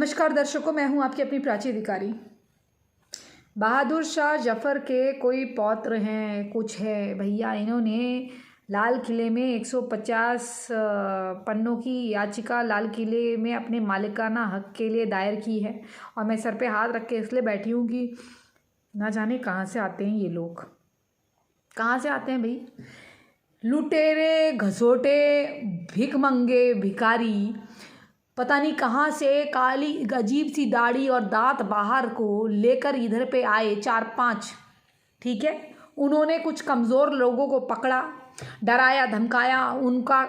नमस्कार दर्शकों, मैं हूं आपकी अपनी प्राची अधिकारी। बहादुर शाह जफर के कोई पौत्र हैं, कुछ है भैया। इन्होंने लाल किले में 150 पन्नों की याचिका लाल किले में अपने मालिकाना हक के लिए दायर की है। और मैं सर पे हाथ रख के इसलिए बैठी हूँ कि ना जाने कहाँ से आते हैं ये लोग। कहाँ से आते हैं भाई? लुटेरे, घसोटे, भिखमंगे, भिखारी, पता नहीं कहाँ से काली अजीब सी दाढ़ी और दांत बाहर को लेकर इधर पे आए 4-5। ठीक है, उन्होंने कुछ कमज़ोर लोगों को पकड़ा, डराया धमकाया, उनका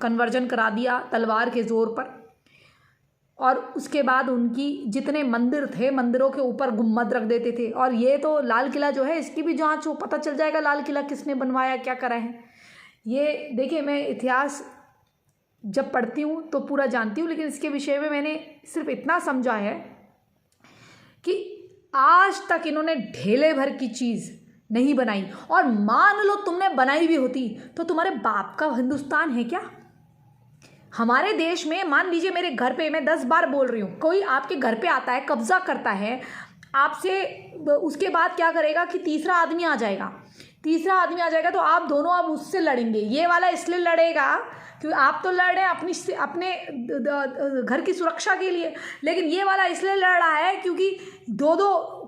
कन्वर्जन करा दिया तलवार के ज़ोर पर। और उसके बाद उनकी जितने मंदिर थे, मंदिरों के ऊपर गुम्मद रख देते थे। और ये तो लाल किला जो है, इसकी भी जांच हो, पता चल जाएगा लाल किला किसने बनवाया, क्या करा है। ये देखिए, मैं इतिहास जब पढ़ती हूँ तो पूरा जानती हूँ, लेकिन इसके विषय में मैंने सिर्फ इतना समझा है कि आज तक इन्होंने ढेले भर की चीज़ नहीं बनाई। और मान लो तुमने बनाई भी होती तो तुम्हारे बाप का हिंदुस्तान है क्या? हमारे देश में मान लीजिए मेरे घर पे, मैं 10 बार बोल रही हूँ, कोई आपके घर पे आता है, कब्जा करता है आपसे, उसके बाद क्या करेगा कि तीसरा आदमी आ जाएगा। तीसरा आदमी आ जाएगा तो आप दोनों अब उससे लड़ेंगे। ये वाला इसलिए लड़ेगा क्योंकि आप तो लड़ रहे हैं अपने घर की सुरक्षा के लिए, लेकिन ये वाला इसलिए लड़ रहा है क्योंकि दो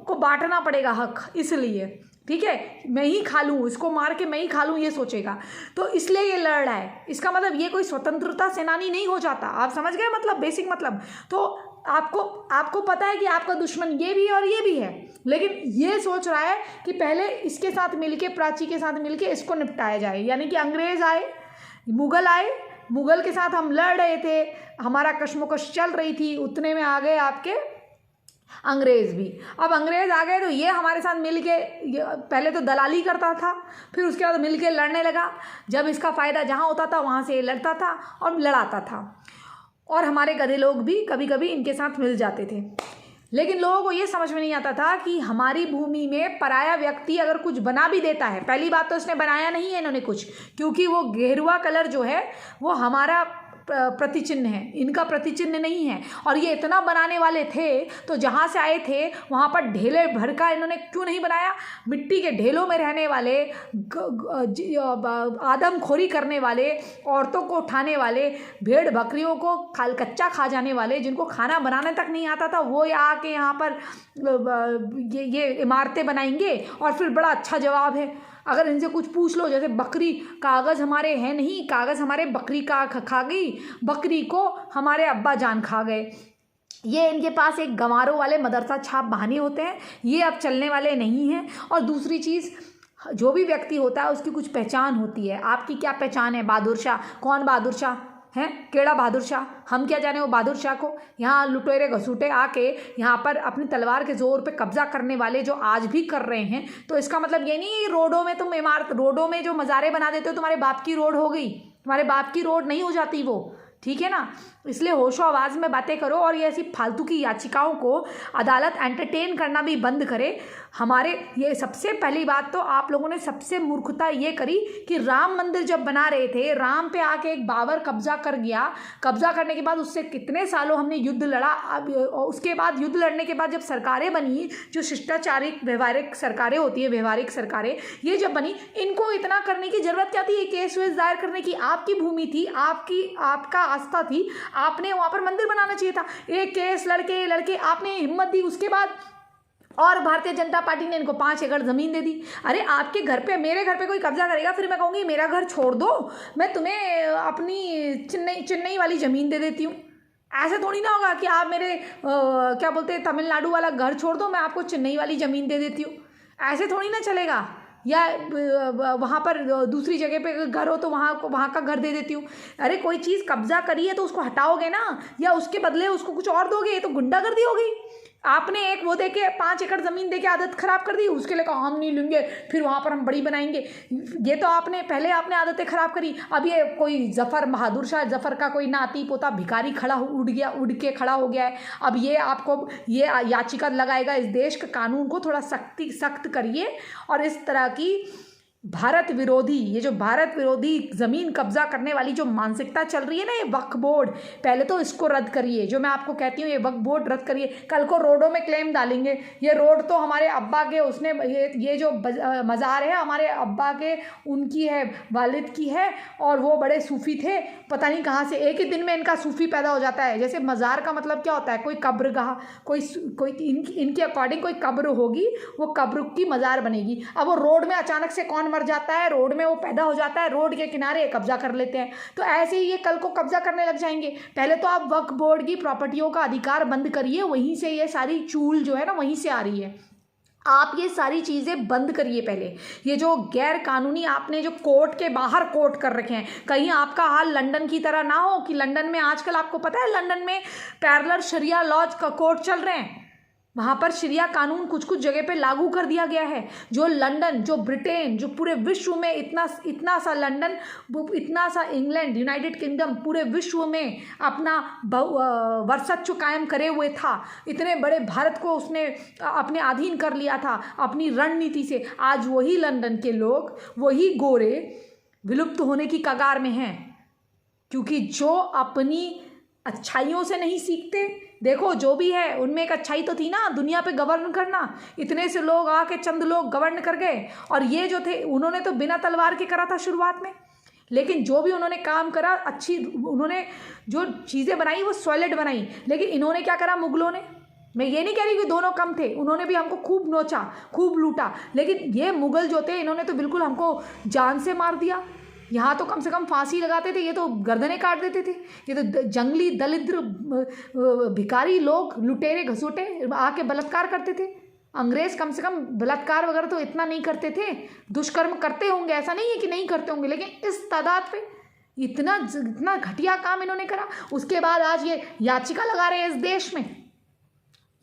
को बांटना पड़ेगा हक, इसलिए। ठीक है, मैं ही खा लूँ, इसको मार के मैं ही खा लूँ, ये सोचेगा, तो इसलिए ये लड़ रहा है। इसका मतलब ये कोई स्वतंत्रता सेनानी नहीं हो जाता। आप समझ गए मतलब, बेसिक मतलब। तो आपको पता है कि आपका दुश्मन ये भी है और ये भी है, लेकिन ये सोच रहा है कि पहले इसके साथ मिलके, प्राची के साथ मिलके इसको निपटाया जाए। यानी कि अंग्रेज आए, मुगल आए, मुगल के साथ हम लड़ रहे थे, हमारा कश्मकश चल रही थी, उतने में आ गए आपके अंग्रेज़ भी। अब अंग्रेज़ आ गए तो ये हमारे साथ मिलके, पहले तो दलाली करता था, फिर उसके बाद मिलके लड़ने लगा। जब इसका फ़ायदा जहाँ होता था वहाँ से ये लड़ता था और लड़ाता था। और हमारे गधे लोग भी कभी कभी इनके साथ मिल जाते थे। लेकिन लोगों को ये समझ में नहीं आता था कि हमारी भूमि में पराया व्यक्ति अगर कुछ बना भी देता है, पहली बात तो इसने बनाया नहीं है इन्होंने कुछ, क्योंकि वो गेरुआ कलर जो है वो हमारा प्रतिचिन्ह है, इनका प्रतिचिन्ह नहीं है। और ये इतना बनाने वाले थे तो जहाँ से आए थे वहाँ पर ढेले भर का इन्होंने क्यों नहीं बनाया? मिट्टी के ढेलों में रहने वाले, आदमखोरी करने वाले, औरतों को उठाने वाले, भेड़ बकरियों को कच्चा खा जाने वाले, जिनको खाना बनाने तक नहीं आता था, वो आके यहाँ पर ये इमारतें बनाएंगे। और फिर बड़ा अच्छा जवाब है, अगर इनसे कुछ पूछ लो, जैसे बकरी, कागज़ हमारे हैं नहीं, कागज़ हमारे बकरी का खा गई, बकरी को हमारे अब्बा जान खा गए। ये इनके पास एक गंवारों वाले मदरसा छाप बहाने होते हैं, ये अब चलने वाले नहीं हैं। और दूसरी चीज़, जो भी व्यक्ति होता है उसकी कुछ पहचान होती है। आपकी क्या पहचान है? बहादुर शाह। कौन बहादुर शाह हैं? केड़ा बहादुर शाह? हम क्या जाने वो बहादुर शाह को। यहाँ लुटेरे घसूटे आके यहाँ पर अपनी तलवार के जोर पे कब्जा करने वाले जो आज भी कर रहे हैं, तो इसका मतलब ये नहीं रोडों में तुम इमारत, रोडों में जो मज़ारे बना देते हो, तुम्हारे बाप की रोड हो गई, तुम्हारे बाप की रोड नहीं हो जाती वो। ठीक है ना? इसलिए होशो आवाज़ में बातें करो और ये ऐसी फालतू की याचिकाओं को अदालत एंटरटेन करना भी बंद करे। हमारे ये सबसे पहली बात तो आप लोगों ने सबसे मूर्खता ये करी कि राम मंदिर जब बना रहे थे, राम पे आके एक बाबर कब्जा कर गया। कब्जा करने के बाद उससे कितने सालों हमने युद्ध लड़ा। अब उसके बाद युद्ध लड़ने के बाद जब सरकारें बनी, जो शिष्टाचारिक व्यवहारिक सरकारें होती है, व्यवहारिक सरकारें, ये जब बनी, इनको इतना करने की ज़रूरत क्या थी? केस वेस दायर करने की? आपकी भूमि थी, आपका आस्था थी, आपने वहाँ पर मंदिर बनाना चाहिए था। एक केस लड़के आपने हिम्मत दी, उसके बाद और भारतीय जनता पार्टी ने इनको 5 एकड़ ज़मीन दे दी। अरे आपके घर पे, मेरे घर पे कोई कब्जा करेगा, फिर मैं कहूँगी मेरा घर छोड़ दो, मैं तुम्हें अपनी चेन्नई वाली ज़मीन दे देती हूँ। ऐसे थोड़ी ना होगा कि आप मेरे क्या बोलते हैं, तमिलनाडु वाला घर छोड़ दो, मैं आपको चेन्नई वाली ज़मीन दे देती हूँ। ऐसे थोड़ी ना चलेगा। या वहाँ पर दूसरी जगह पे घर हो तो वहाँ का घर दे देती हूँ। अरे कोई चीज़ कब्जा करी है तो उसको हटाओगे ना, या उसके बदले उसको कुछ और दोगे? ये तो गुंडागर्दी हो गई। आपने एक वो देके 5 एकड़ ज़मीन देके आदत ख़राब कर दी, उसके लिए कहा हम नहीं लेंगे, फिर वहाँ पर हम बड़ी बनाएंगे। ये तो आपने पहले आदतें ख़राब करी। अब ये कोई जफ़र, बहादुर शाह जफ़र का कोई नाती पोता भिखारी उड़ के खड़ा हो गया है। अब ये आपको ये याचिका लगाएगा, इस देश के कानून को थोड़ा सख्त करिए और इस तरह की भारत विरोधी, ये जो भारत विरोधी ज़मीन कब्जा करने वाली जो मानसिकता चल रही है ना, ये वक्फ बोर्ड, पहले तो इसको रद्द करिए। जो मैं आपको कहती हूँ ये वक्फ बोर्ड रद्द करिए। कल को रोडों में क्लेम डालेंगे ये रोड तो हमारे अब्बा के, उसने ये जो मज़ार है हमारे अब्बा के, उनकी है, वालिद की है, और वो बड़े सूफ़ी थे, पता नहीं कहाँ से एक ही दिन में इनका सूफ़ी पैदा हो जाता है। जैसे मज़ार का मतलब क्या होता है, कोई कब्रगाह, कोई इनके अकॉर्डिंग कोई कब्र होगी, वो कब्र की मज़ार बनेगी। अब वो रोड में अचानक से कौन मर जाता है, रोड में वो पैदा हो जाता है, रोड के किनारे कब्जा कर लेते हैं। तो ऐसे ही ये कल को कब्जा करने लग जाएंगे। पहले तो आप वक्फ बोर्ड की प्रॉपर्टियों का अधिकार बंद करिए, वहीं से ये सारी चूल जो है ना वहीं से आ रही है। आप ये सारी चीज़ें बंद करिए पहले। ये जो गैर कानूनी आपने जो कोर्ट के बाहर कोर्ट कर रखे हैं, कहीं आपका हाल लंदन की तरह ना हो कि लंदन में आजकल आपको पता है लंदन में पैरेलल शरिया लॉज का कोर्ट चल रहे हैं। वहाँ पर शरिया कानून कुछ कुछ जगह पे लागू कर दिया गया है। जो लंदन, जो ब्रिटेन, जो पूरे विश्व में इतना सा लंदन, इतना सा इंग्लैंड, यूनाइटेड किंगडम पूरे विश्व में अपना वर्चस्व कायम करे हुए था, इतने बड़े भारत को उसने अपने अधीन कर लिया था अपनी रणनीति से। आज वही लंदन के लोग, वही गोरे विलुप्त होने की कगार में हैं, क्योंकि जो अपनी अच्छाइयों से नहीं सीखते। देखो जो भी है उनमें एक अच्छाई तो थी ना, दुनिया पे गवर्न करना। इतने से लोग आके चंद लोग गवर्न कर गए, और ये जो थे उन्होंने तो बिना तलवार के करा था शुरुआत में, लेकिन जो भी उन्होंने काम करा, अच्छी उन्होंने जो चीज़ें बनाई वो सॉलिड बनाई। लेकिन इन्होंने क्या करा मुगलों ने, मैं ये नहीं कह रही कि दोनों कम थे, उन्होंने भी हमको खूब नोचा, खूब लूटा, लेकिन ये मुगल जो थे इन्होंने तो बिल्कुल हमको जान से मार दिया। यहाँ तो कम से कम फांसी लगाते थे, ये तो गर्दनें काट देते थे। ये तो जंगली दलिद्र भिखारी लोग, लुटेरे घसोटे आके बलात्कार करते थे। अंग्रेज कम से कम बलात्कार वगैरह तो इतना नहीं करते थे, दुष्कर्म करते होंगे, ऐसा नहीं है कि नहीं करते होंगे, लेकिन इस तादाद पे इतना घटिया काम इन्होंने करा। उसके बाद आज ये याचिका लगा रहे हैं इस देश में।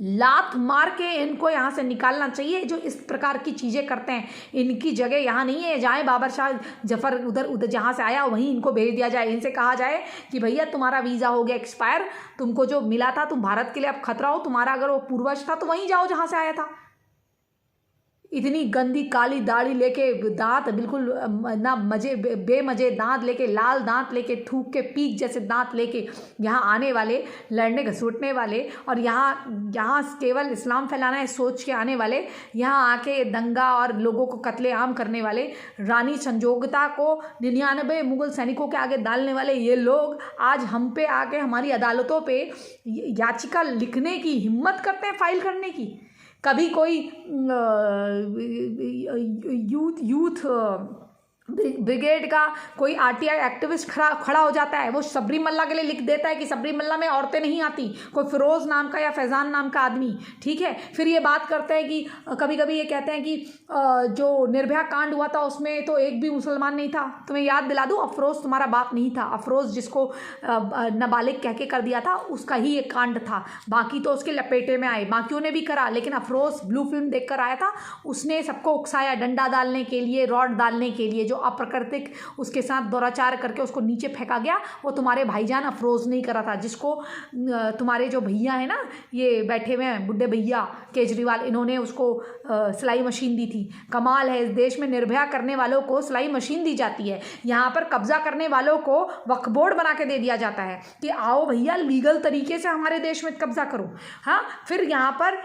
लात मार के इनको यहाँ से निकालना चाहिए। जो इस प्रकार की चीज़ें करते हैं, इनकी जगह यहाँ नहीं है। जाए बाबर शाह जफ़र उधर जहाँ से आया वहीं इनको भेज दिया जाए। इनसे कहा जाए कि भैया तुम्हारा वीज़ा हो गया एक्सपायर, तुमको जो मिला था, तुम भारत के लिए अब खतरा हो, तुम्हारा अगर वो पूर्वज था तो वहीं जाओ जहाँ से आया था। इतनी गंदी काली दाढ़ी लेके, दांत बिल्कुल ना मजे, बेमजे दांत लेके, लाल दांत लेके, थूक के पीक जैसे दांत लेके यहाँ आने वाले, लड़ने घसूटने वाले, और यहाँ केवल इस्लाम फैलाना है सोच के आने वाले, यहाँ आके दंगा और लोगों को कत्लेआम करने वाले, रानी संजोगता को 99 मुगल सैनिकों के आगे डालने वाले ये लोग आज हम पे आके हमारी अदालतों पे याचिका लिखने की हिम्मत करते हैं, फाइल करने की। कभी कोई यूथ ब्रिगेड का कोई आरटीआई एक्टिविस्ट खड़ा हो जाता है, वो सबरीमल्ला के लिए लिख देता है कि सबरीमल्ला में औरतें नहीं आती, कोई फिरोज़ नाम का या फैज़ान नाम का आदमी, ठीक है। फिर ये बात करते हैं कि कभी कभी ये कहते हैं कि जो निर्भया कांड हुआ था उसमें तो एक भी मुसलमान नहीं था। तुम्हें याद दिला दूँ, अफरोज़ तुम्हारा बाप नहीं था। अफरोज़ जिसको नाबालिग कह के कर दिया था, उसका ही एक कांड था, बाकी तो उसके लपेटे में आए, बाकियों ने भी करा, लेकिन अफरोज़ ब्लू फिल्म देख कर आया था, उसने सबको उकसाया डंडा डालने के लिए, रॉड डालने के लिए। जो अप्राकृतिक उसके साथ दुराचार करके उसको नीचे फेंका गया, वो तुम्हारे भाईजान अफरोज़ नहीं करा था, जिसको तुम्हारे जो भैया है ना, ये बैठे हुए हैं बुड्ढे भैया केजरीवाल, इन्होंने उसको सिलाई मशीन दी थी। कमाल है, इस देश में निर्भया करने वालों को सिलाई मशीन दी जाती है, यहाँ पर कब्जा करने वालों को वक्फ बोर्ड बना के दे दिया जाता है कि आओ भैया लीगल तरीके से हमारे देश में कब्जा करो। हाँ, फिर यहाँ पर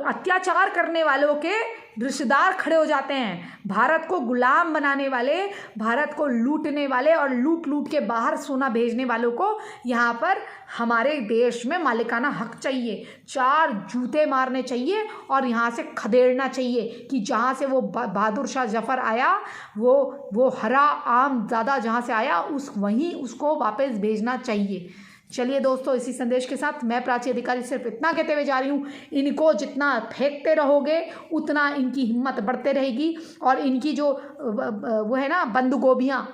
अत्याचार करने वालों के रिश्तेदार खड़े हो जाते हैं। भारत को गुलाम बनाने वाले, भारत को लूटने वाले और लूट के बाहर सोना भेजने वालों को यहाँ पर हमारे देश में मालिकाना हक चाहिए, 4 जूते मारने चाहिए और यहाँ से खदेड़ना चाहिए कि जहाँ से वो बहादुर शाह जफ़र आया, वो हरा आम ज़्यादा जहाँ से आया, वहीं उसको वापस भेजना चाहिए। चलिए दोस्तों, इसी संदेश के साथ मैं प्राची अधिकारी सिर्फ इतना कहते हुए जा रही हूँ, इनको जितना फेंकते रहोगे उतना इनकी हिम्मत बढ़ते रहेगी। और इनकी जो वो है ना बंदगोभियाँ,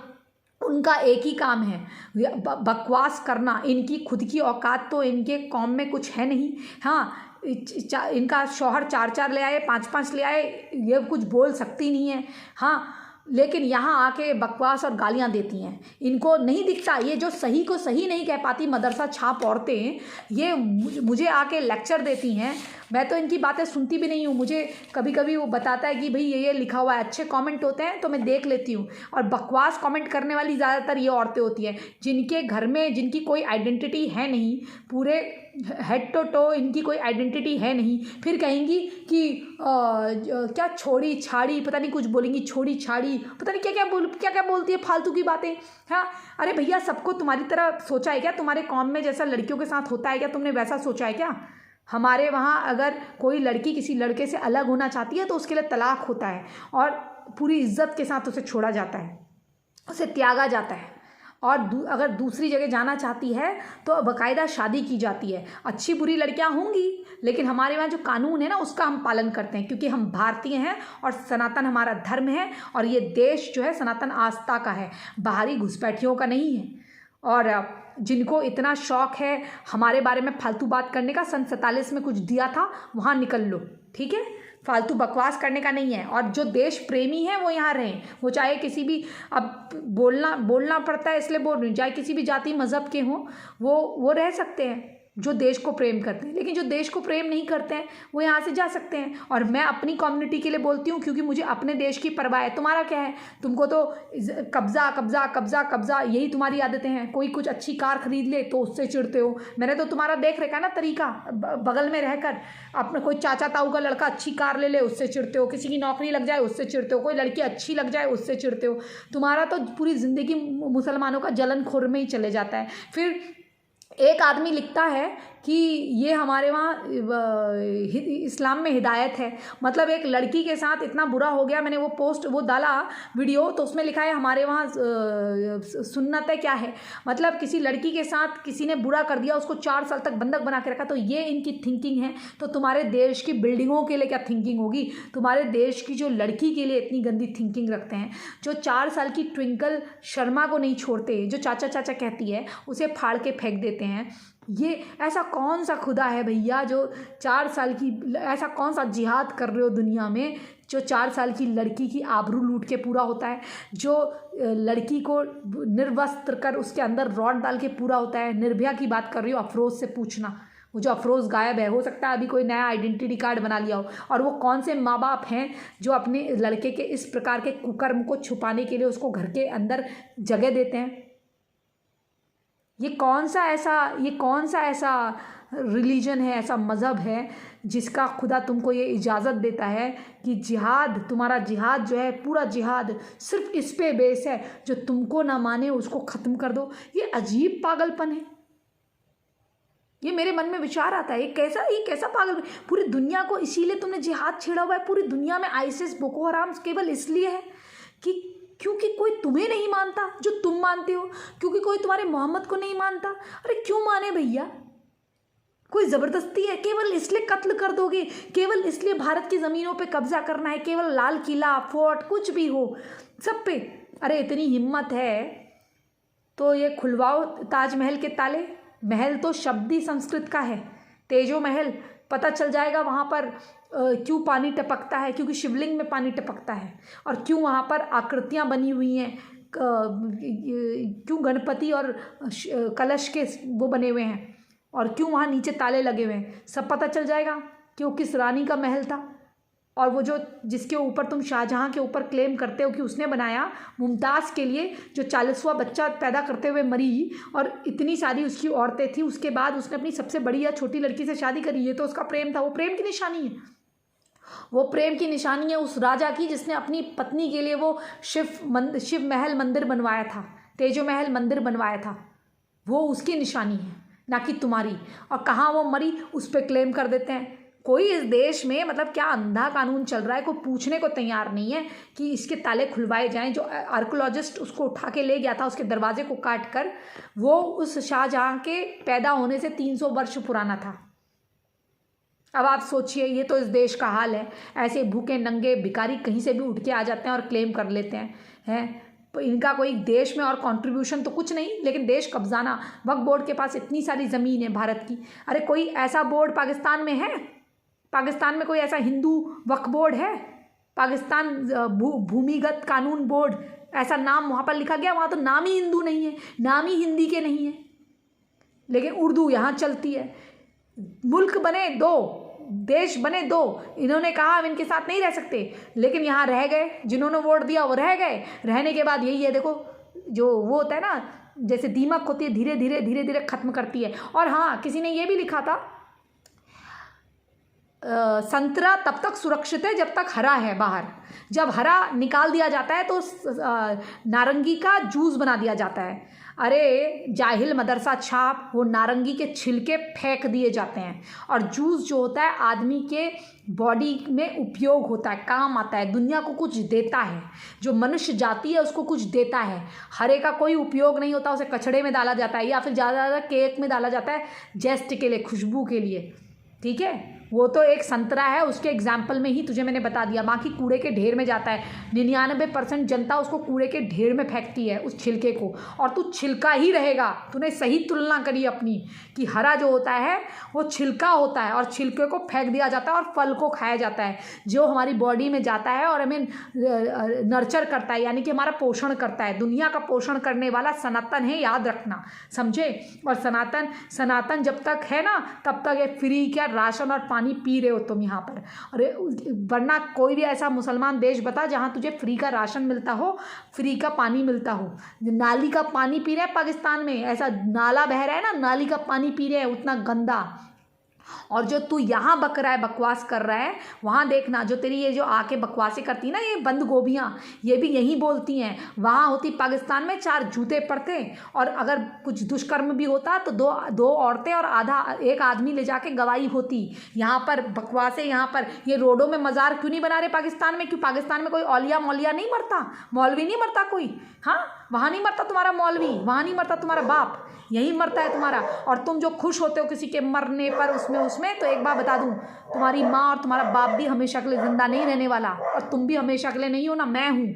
उनका एक ही काम है बकवास करना। इनकी खुद की औकात तो इनके कौम में कुछ है नहीं। हाँ, इनका शौहर 4 ले आए, 5 ले आए, ये कुछ बोल सकती नहीं है। हाँ, लेकिन यहाँ आके बकवास और गालियाँ देती हैं। इनको नहीं दिखता, ये जो सही को सही नहीं कह पाती मदरसा छाप औरतें, ये मुझे आके लेक्चर देती हैं। मैं तो इनकी बातें सुनती भी नहीं हूँ। मुझे कभी कभी वो बताता है कि भाई ये लिखा हुआ है, अच्छे कमेंट होते हैं तो मैं देख लेती हूँ। और बकवास कमेंट करने वाली ज़्यादातर ये औरतें होती हैं जिनके घर में, जिनकी कोई आइडेंटिटी है नहीं, पूरे हेड टू टो इनकी कोई आइडेंटिटी है नहीं। फिर कहेंगी कि क्या छोड़ी छाड़ी, पता नहीं कुछ बोलेंगी, छोड़ी छाड़ी, पता नहीं क्या क्या बोलती है फालतू की बातें। हाँ, अरे भैया, सबको तुम्हारी तरह सोचा है क्या? तुम्हारे कौम में जैसा लड़कियों के साथ होता है क्या, तुमने वैसा सोचा है क्या? हमारे वहाँ अगर कोई लड़की किसी लड़के से अलग होना चाहती है तो उसके लिए तलाक होता है और पूरी इज्जत के साथ उसे छोड़ा जाता है, उसे त्यागा जाता है। और अगर दूसरी जगह जाना चाहती है तो बाकायदा शादी की जाती है। अच्छी बुरी लड़कियां होंगी, लेकिन हमारे वहाँ जो कानून है ना, उसका हम पालन करते हैं, क्योंकि हम भारतीय हैं और सनातन हमारा धर्म है। और ये देश जो है सनातन आस्था का है, बाहरी घुसपैठियों का नहीं है। और जिनको इतना शौक है हमारे बारे में फालतू बात करने का, सन 47 में कुछ दिया था, वहाँ निकल लो, ठीक है? फालतू बकवास करने का नहीं है। और जो देश प्रेमी हैं वो यहाँ रहें, वो चाहे किसी भी, अब बोलना पड़ता है इसलिए बोल रही हूँ, चाहे किसी भी जाति मज़हब के हों, वो रह सकते हैं जो देश को प्रेम करते हैं। लेकिन जो देश को प्रेम नहीं करते हैं वो यहाँ से जा सकते हैं। और मैं अपनी कम्युनिटी के लिए बोलती हूँ, क्योंकि मुझे अपने देश की परवाह है। तुम्हारा क्या है? तुमको तो कब्जा कब्जा कब्जा कब्जा, यही तुम्हारी आदतें हैं। कोई कुछ अच्छी कार खरीद ले तो उससे चिढ़ते हो। मैंने तो तुम्हारा देख रखा है ना तरीका, बगल में रहकर अपने कोई चाचा ताऊ का लड़का अच्छी कार ले उससे चिढ़ते हो, किसी की नौकरी लग जाए उससे चिढ़ते हो, कोई लड़की अच्छी लग जाए उससे चिढ़ते हो। तुम्हारा तो पूरी ज़िंदगी मुसलमानों का जलन खोर में ही चले जाता है। फिर एक आदमी लिखता है कि ये हमारे वहाँ इस्लाम में हिदायत है, मतलब एक लड़की के साथ इतना बुरा हो गया। मैंने वो डाला वीडियो, तो उसमें लिखा है हमारे वहाँ सुन्नत है क्या है, मतलब किसी लड़की के साथ किसी ने बुरा कर दिया, उसको 4 साल तक बंधक बना के रखा। तो ये इनकी थिंकिंग है। तो तुम्हारे देश की बिल्डिंगों के लिए क्या थिंकिंग होगी? तुम्हारे देश की जो लड़की के लिए इतनी गंदी थिंकिंग रखते हैं, जो 4 साल की ट्विंकल शर्मा को नहीं छोड़ते, जो चाचा चाचा कहती है उसे फाड़ के फेंक देते हैं। ये ऐसा कौन सा खुदा है भैया जो 4 साल की, ऐसा कौन सा जिहाद कर रहे हो दुनिया में जो 4 साल की लड़की की आबरू लूट के पूरा होता है, जो लड़की को निर्वस्त्र कर उसके अंदर रॉड डाल के पूरा होता है? निर्भया की बात कर रही हो, अफरोज़ से पूछना। वो जो अफरोज़ गायब है, हो सकता है अभी कोई नया आइडेंटिटी कार्ड बना लिया हो। और वो कौन से माँ बाप हैं जो अपने लड़के के इस प्रकार के कुकर्म को छुपाने के लिए उसको घर के अंदर जगह देते हैं? ये कौन सा ऐसा रिलीजन है, ऐसा मज़हब है जिसका खुदा तुमको ये इजाज़त देता है कि जिहाद, तुम्हारा जिहाद जो है, पूरा जिहाद सिर्फ इस पे बेस है, जो तुमको ना माने उसको ख़त्म कर दो? ये अजीब पागलपन है। ये मेरे मन में विचार आता है, ये कैसा पागल। पूरी दुनिया को इसीलिए तुमने जिहाद छेड़ा हुआ है। पूरी दुनिया में आईसिस, बोको हराम केवल इसलिए है कि क्योंकि कोई तुम्हें नहीं मानता जो तुम मानते हो, क्योंकि कोई तुम्हारे मोहम्मद को नहीं मानता। अरे क्यों माने भैया? कोई ज़बरदस्ती है? केवल इसलिए कत्ल कर दोगे, केवल इसलिए भारत की ज़मीनों पे कब्जा करना है, केवल लाल किला, फोर्ट, कुछ भी हो सब पे। अरे इतनी हिम्मत है तो ये खुलवाओ ताजमहल के ताले। महल तो शब्दी संस्कृत का है, तेजो महल। पता चल जाएगा वहाँ पर क्यों पानी टपकता है, क्योंकि शिवलिंग में पानी टपकता है। और क्यों वहाँ पर आकृतियाँ बनी हुई हैं, क्यों गणपति और कलश के वो बने हुए हैं, और क्यों वहाँ नीचे ताले लगे हुए हैं। सब पता चल जाएगा कि वो किस रानी का महल था। और वो जो जिसके ऊपर तुम शाहजहाँ के ऊपर क्लेम करते हो कि उसने बनाया, मुमताज़ के लिए, जो 40वां बच्चा पैदा करते हुए मरी और इतनी सारी उसकी औरतें थी, उसके बाद उसने अपनी सबसे बड़ी या छोटी लड़की से शादी करी। ये तो उसका प्रेम था। वो प्रेम की निशानी है। वो प्रेम की निशानी है उस राजा की जिसने अपनी पत्नी के लिए वो शिव महल मंदिर बनवाया था, तेजो महल मंदिर बनवाया था। वो उसकी निशानी है, ना कि तुम्हारी। और कहाँ वो मरी उस पर क्लेम कर देते हैं। कोई इस देश में, मतलब क्या अंधा कानून चल रहा है, कोई पूछने को तैयार नहीं है कि इसके ताले खुलवाए जाएं। जो आर्कोलॉजिस्ट उसको उठा के ले गया था, उसके दरवाजे को काट कर, वो उस शाहजहाँ के पैदा होने से 300 वर्ष पुराना था। अब आप सोचिए, ये तो इस देश का हाल है। ऐसे भूखे नंगे भिखारी कहीं से भी उठ के आ जाते हैं और क्लेम कर लेते हैं। इनका कोई देश में और कंट्रीब्यूशन तो कुछ नहीं, लेकिन देश कब्जाना। वक्फ बोर्ड के पास इतनी सारी ज़मीन है भारत की। अरे कोई ऐसा बोर्ड पाकिस्तान में है? पाकिस्तान में कोई ऐसा हिंदू वक्फ बोर्ड है? पाकिस्तान भूमिगत कानून बोर्ड, ऐसा नाम वहाँ पर लिखा गया। वहाँ तो नाम ही हिंदू नहीं है, नाम ही हिंदी के नहीं है, लेकिन उर्दू यहाँ चलती है। मुल्क बने दो, देश बने दो, इन्होंने कहा हम इनके साथ नहीं रह सकते, लेकिन यहाँ रह गए। जिन्होंने वोट दिया वो रह गए। रहने के बाद यही है, देखो जो वो होता है ना, जैसे दीमक होती है, धीरे धीरे धीरे धीरे खत्म करती है। और हाँ, किसी ने ये भी लिखा था, संतरा तब तक सुरक्षित है जब तक हरा है बाहर, जब हरा निकाल दिया जाता है तो नारंगी का जूस बना दिया जाता है। अरे जाहिल मदरसा छाप, वो नारंगी के छिलके फेंक दिए जाते हैं, और जूस जो होता है आदमी के बॉडी में उपयोग होता है, काम आता है, दुनिया को कुछ देता है, जो मनुष्य जाति है उसको कुछ देता है। हरे का कोई उपयोग नहीं होता, उसे कचड़े में डाला जाता है या फिर ज़्यादा ज़्यादा केक में डाला जाता है, जेस्ट के लिए, खुशबू के लिए। ठीक है, वो तो एक संतरा है, उसके एग्जाम्पल में ही तुझे मैंने बता दिया। बाकी कूड़े के ढेर में जाता है। 99% जनता उसको कूड़े के ढेर में फेंकती है, उस छिलके को, और तू छिलका ही रहेगा। तूने सही तुलना करी अपनी कि हरा जो होता है वो छिलका होता है, और छिलके को फेंक दिया जाता है और फल को खाया जाता है, जो हमारी बॉडी में जाता है और हमें नर्चर करता है, यानी कि हमारा पोषण करता है। दुनिया का पोषण करने वाला सनातन है, याद रखना, समझे। और सनातन जब तक है ना, तब तक ये फ्री का राशन और पानी पी रहे हो तुम यहाँ पर। अरे वरना कोई भी ऐसा मुसलमान देश बता जहाँ तुझे फ्री का राशन मिलता हो, फ्री का पानी मिलता हो। नाली का पानी पी रहे हैं पाकिस्तान में, ऐसा नाला बह रहा है ना, नाली का पानी पी रहे हैं, उतना गंदा। और जो तू यहाँ बक रहा है, बकवास कर रहा है, वहाँ देखना, जो तेरी ये जो आके बकवासें करती ना, ये बंद गोभियाँ, ये भी यही बोलती हैं। वहाँ होती पाकिस्तान में 4 जूते पड़ते, और अगर कुछ दुष्कर्म भी होता तो दो औरतें और एक आदमी ले जाके गवाही होती। यहाँ पर बकवासें, यहाँ पर ये रोडों में मज़ार क्यों नहीं बना रहे पाकिस्तान में? क्यों पाकिस्तान में कोई औलिया मौलिया नहीं मरता, मौलवी नहीं मरता कोई? हाँ, वहाँ नहीं मरता तुम्हारा मौलवी, वहाँ नहीं मरता तुम्हारा बाप, यही मरता है तुम्हारा। और तुम जो खुश होते हो किसी के मरने पर, उसमें तो एक बात बता दूं, तुम्हारी माँ और तुम्हारा बाप भी हमेशा के लिए जिंदा नहीं रहने वाला, और तुम भी हमेशा के लिए नहीं हो ना, मैं हूँ।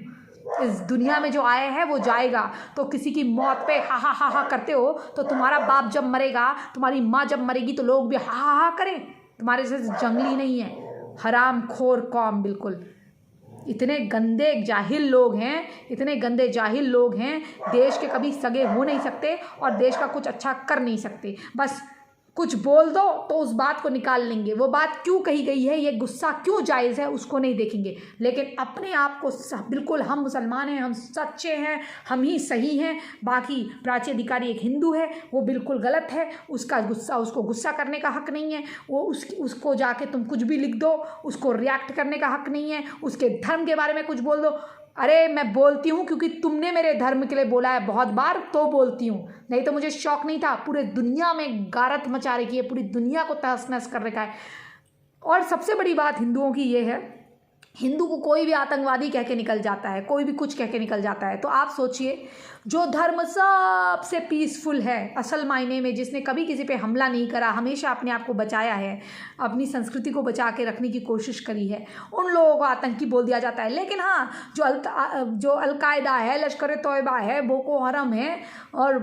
इस दुनिया में जो आया है वो जाएगा। तो किसी की मौत पे हा हा हा हा करते हो, तो तुम्हारा बाप जब मरेगा, तुम्हारी माँ जब मरेगी, तो लोग भी हा हा हा करें। तुम्हारे जैसे जंगली नहीं है, हराम खोर कौम, बिल्कुल इतने गंदे जाहिल लोग हैं, इतने गंदे जाहिल लोग हैं, देश के कभी सगे हो नहीं सकते और देश का कुछ अच्छा कर नहीं सकते। बस कुछ बोल दो तो उस बात को निकाल लेंगे, वो बात क्यों कही गई है, ये गुस्सा क्यों जायज़ है, उसको नहीं देखेंगे। लेकिन अपने आप को बिल्कुल हम मुसलमान हैं, हम सच्चे हैं, हम ही सही हैं, बाकी प्राची अधिकारी एक हिंदू है, वो बिल्कुल गलत है, उसको गुस्सा करने का हक नहीं है, वो उसको जाके तुम कुछ भी लिख दो, उसको रिएक्ट करने का हक नहीं है, उसके धर्म के बारे में कुछ बोल दो। अरे मैं बोलती हूँ क्योंकि तुमने मेरे धर्म के लिए बोला है बहुत बार, तो बोलती हूँ, नहीं तो मुझे शौक नहीं था। पूरे दुनिया में गारत मचा रखी है, पूरी दुनिया को तहस नहस कर रखा है। और सबसे बड़ी बात हिंदुओं की ये है, हिंदू को कोई भी आतंकवादी कह के निकल जाता है, कोई भी कुछ कह के निकल जाता है। तो आप सोचिए, जो धर्म सबसे पीसफुल है असल मायने में, जिसने कभी किसी पे हमला नहीं करा, हमेशा अपने आप को बचाया है, अपनी संस्कृति को बचा के रखने की कोशिश करी है, उन लोगों को आतंकी बोल दिया जाता है। लेकिन हाँ, जो अलकायदा है, लश्कर तोयबा है, बोको हरम है, और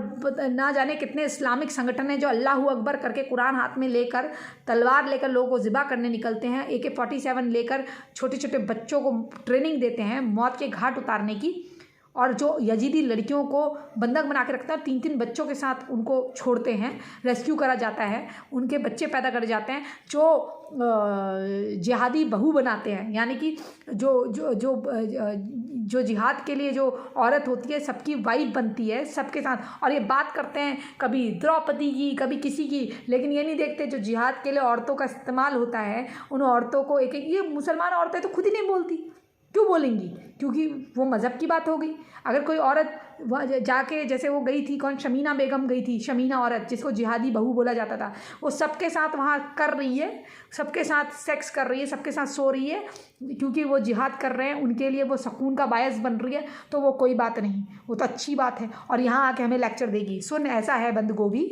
ना जाने कितने इस्लामिक संगठन हैं जो अल्लाह अकबर करके कुरान हाथ में लेकर, तलवार लेकर लोगों को ज़िबा करने निकलते हैं, AK-47 लेकर छोटे छोटे बच्चों को ट्रेनिंग देते हैं मौत के घाट उतारने की, और जो यजीदी लड़कियों को बंधक बना के रखता है, 3-3 बच्चों के साथ उनको छोड़ते हैं, रेस्क्यू करा जाता है, उनके बच्चे पैदा करे जाते हैं, जो जिहादी बहू बनाते हैं, यानी कि जो जिहाद के लिए जो औरत होती है, सबकी वाइफ बनती है सबके साथ। और ये बात करते हैं कभी द्रौपदी की, कभी किसी की, लेकिन ये नहीं देखते जो जिहाद के लिए औरतों का इस्तेमाल होता है, उन औरतों को एक ये मुसलमान औरतें तो खुद ही नहीं बोलती, क्यों बोलेंगी? क्योंकि वो मज़हब की बात हो गई। अगर कोई औरत जाके, जैसे वो गई थी, कौन, शमीना बेगम गई थी, शमीना औरत जिसको जिहादी बहू बोला जाता था, वो सबके साथ वहाँ कर रही है, सबके साथ सेक्स कर रही है, सबके साथ सो रही है, क्योंकि वो जिहाद कर रहे हैं, उनके लिए वो सुकून का बायस बन रही है, तो वो कोई बात नहीं, वो तो अच्छी बात है। और यहाँ आके हमें लेक्चर देगी। सुन, ऐसा है बंद गोभी,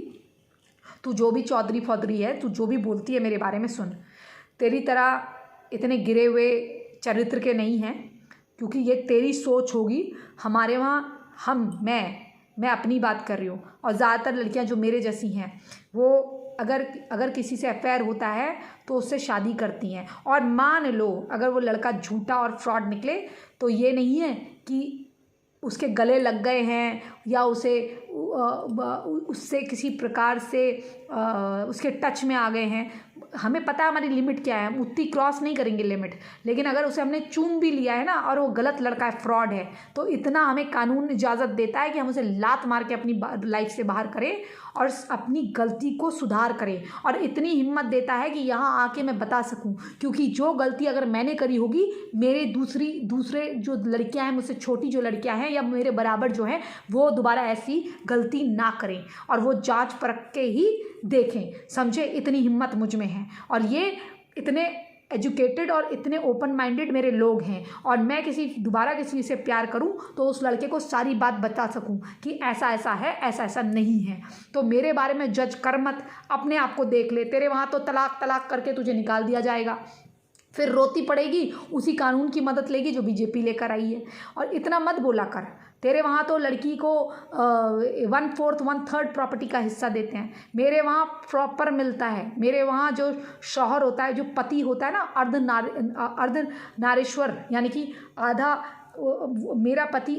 तू जो भी चौधरी फौधरी है, तू जो भी बोलती है मेरे बारे में, सुन, तेरी तरह इतने गिरे हुए चरित्र के नहीं हैं, क्योंकि ये तेरी सोच होगी। हमारे वहाँ मैं अपनी बात कर रही हूँ, और ज़्यादातर लड़कियाँ जो मेरे जैसी हैं, वो अगर किसी से अफेयर होता है तो उससे शादी करती हैं। और मान लो अगर वो लड़का झूठा और फ्रॉड निकले तो ये नहीं है कि उसके गले लग गए हैं या उससे किसी प्रकार से उसके टच में आ गए हैं। हमें पता है हमारी लिमिट क्या है, हम उतनी क्रॉस नहीं करेंगे लिमिट। लेकिन अगर उसे हमने चूम भी लिया है ना और वो गलत लड़का है, फ्रॉड है, तो इतना हमें कानून इजाज़त देता है कि हम उसे लात मार के अपनी लाइफ से बाहर करें और अपनी गलती को सुधार करें। और इतनी हिम्मत देता है कि यहाँ आके मैं बता सकूं, क्योंकि जो गलती अगर मैंने करी होगी, मेरे दूसरे जो लड़कियां हैं, मुझसे छोटी जो लड़कियां हैं या मेरे बराबर जो हैं, वो दोबारा ऐसी गलती ना करें और वो जांच परख के ही देखें। समझे? इतनी हिम्मत मुझ में है। और ये इतने एजुकेटेड और इतने ओपन माइंडेड मेरे लोग हैं। और मैं दोबारा किसी से प्यार करूं तो उस लड़के को सारी बात बता सकूं कि ऐसा ऐसा है, ऐसा ऐसा नहीं है। तो मेरे बारे में जज कर मत, अपने आप को देख ले। तेरे वहाँ तो तलाक तलाक करके तुझे निकाल दिया जाएगा, फिर रोती पड़ेगी, उसी कानून की मदद लेगी जो बीजेपी लेकर आई है। और इतना मत बोला कर, तेरे वहाँ तो लड़की को 1/4 1/3 प्रॉपर्टी का हिस्सा देते हैं, मेरे वहाँ प्रॉपर मिलता है। मेरे वहाँ जो शौहर होता है, जो पति होता है ना, अर्धनारीश्वर, यानी कि आधा मेरा पति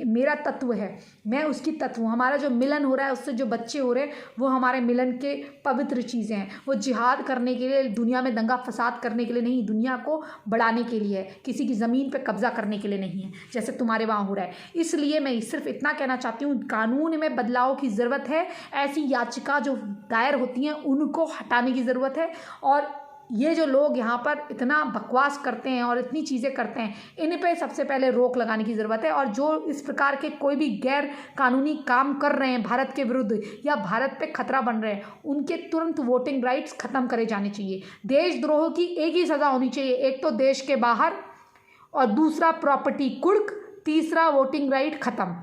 मेरा तत्व है, मैं उसकी तत्व हूँ। हमारा जो मिलन हो रहा है, उससे जो बच्चे हो रहे हैं, वो हमारे मिलन के पवित्र चीज़ें हैं। वो जिहाद करने के लिए, दुनिया में दंगा फसाद करने के लिए नहीं, दुनिया को बढ़ाने के लिए है, किसी की ज़मीन पे कब्जा करने के लिए नहीं है, जैसे तुम्हारे वहाँ हो रहा है। इसलिए मैं सिर्फ इतना कहना चाहती हूँ, कानून में बदलाव की ज़रूरत है। ऐसी याचिका जो दायर होती हैं उनको हटाने की ज़रूरत है। और ये जो लोग यहाँ पर इतना बकवास करते हैं और इतनी चीज़ें करते हैं, इन पे सबसे पहले रोक लगाने की ज़रूरत है। और जो इस प्रकार के कोई भी गैर कानूनी काम कर रहे हैं भारत के विरुद्ध या भारत पे खतरा बन रहे हैं, उनके तुरंत वोटिंग राइट्स ख़त्म करे जाने चाहिए। देशद्रोह की एक ही सज़ा होनी चाहिए, एक तो देश के बाहर और दूसरा प्रॉपर्टी कुर्क, तीसरा वोटिंग राइट ख़त्म,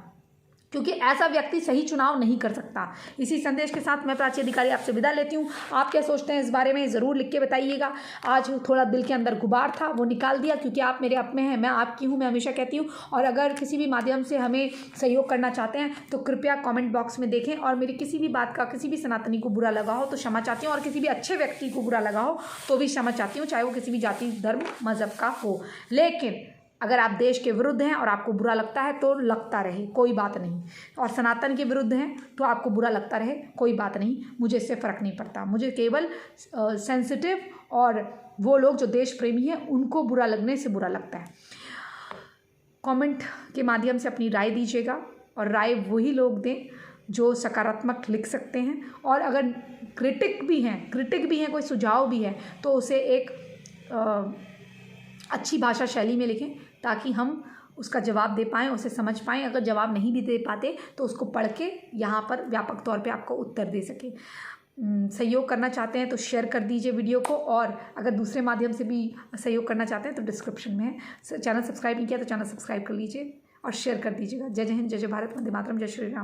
क्योंकि ऐसा व्यक्ति सही चुनाव नहीं कर सकता। इसी संदेश के साथ मैं प्राची अधिकारी आपसे विदा लेती हूँ। आप क्या सोचते हैं इस बारे में ज़रूर लिख के बताइएगा। आज थोड़ा दिल के अंदर गुबार था, वो निकाल दिया, क्योंकि आप मेरे अपने हैं, मैं आपकी हूँ, मैं हमेशा कहती हूँ। और अगर किसी भी माध्यम से हमें सहयोग करना चाहते हैं तो कृपया कॉमेंट बॉक्स में देखें। और मेरी किसी भी बात का किसी भी सनातनी को बुरा लगा हो तो क्षमा चाहती हूँ, और किसी भी अच्छे व्यक्ति को बुरा लगा हो तो भी क्षमा चाहती हूँ, चाहे वो किसी भी जाति धर्म मज़हब का हो। लेकिन अगर आप देश के विरुद्ध हैं और आपको बुरा लगता है तो लगता रहे, कोई बात नहीं। और सनातन के विरुद्ध हैं तो आपको बुरा लगता रहे, कोई बात नहीं, मुझे इससे फ़र्क नहीं पड़ता। मुझे केवल सेंसिटिव और वो लोग जो देश प्रेमी हैं उनको बुरा लगने से बुरा लगता है। कमेंट के माध्यम से अपनी राय दीजिएगा, और राय वही लोग दें जो सकारात्मक लिख सकते हैं। और अगर क्रिटिक भी हैं, कोई सुझाव भी है, तो उसे एक अच्छी भाषा शैली में लिखें ताकि हम उसका जवाब दे पाएँ, उसे समझ पाएँ। अगर जवाब नहीं भी दे पाते तो उसको पढ़ के यहाँ पर व्यापक तौर पे आपको उत्तर दे सके। सहयोग करना चाहते हैं तो शेयर कर दीजिए वीडियो को, और अगर दूसरे माध्यम से भी सहयोग करना चाहते हैं तो डिस्क्रिप्शन में है। चैनल सब्सक्राइब नहीं किया तो चैनल सब्सक्राइब कर लीजिए और शेयर कर दीजिएगा। जय हिंद, जय भारत, वंदे मातरम, जय श्री राम।